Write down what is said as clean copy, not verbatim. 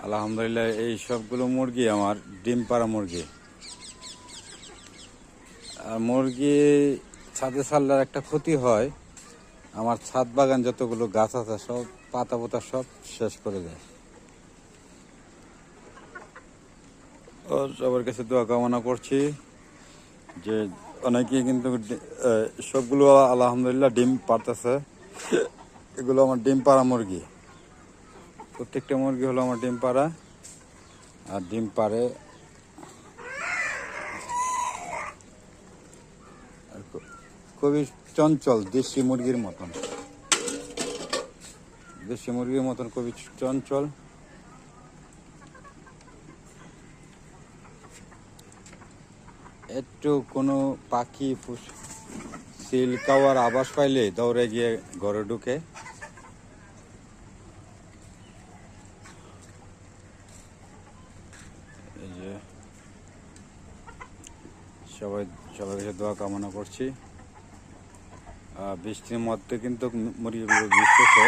আলহামদুলিল্লাহ এই সবগুলো মুরগি আমার ডিম পাড়া মুরগি। আর মুরগি ছাদে ছাড়লে একটা ক্ষতি হয়, আমার ছাদ বাগান যতগুলো গাছ আছে সব পাতা পোতা সব শেষ করে দেয়। আর সবার কাছে দোয়া কামনা করছি যে অনেকেই কিন্তু সবগুলো আলহামদুলিল্লাহ ডিম পারতেছে। এগুলো আমার ডিম পাড়া মুরগি, প্রত্যেকটা মুরগি হলো আমার ডিম পাড়া, আর ডিম পাড়ে। খুবই চঞ্চল, দেশি মুরগির মতন, দেশি মুরগির মতন খুবই চঞ্চল। একটু কোনো পাখি সিল কাওয়ার আভাস পাইলে দৌড়ে গিয়ে ঘরে ঢুকে। এই যে সবাই কাছে দোয়া কামনা করছি। বৃষ্টির মধ্যে কিন্তু মুরগিগুলো ভিজতেছে।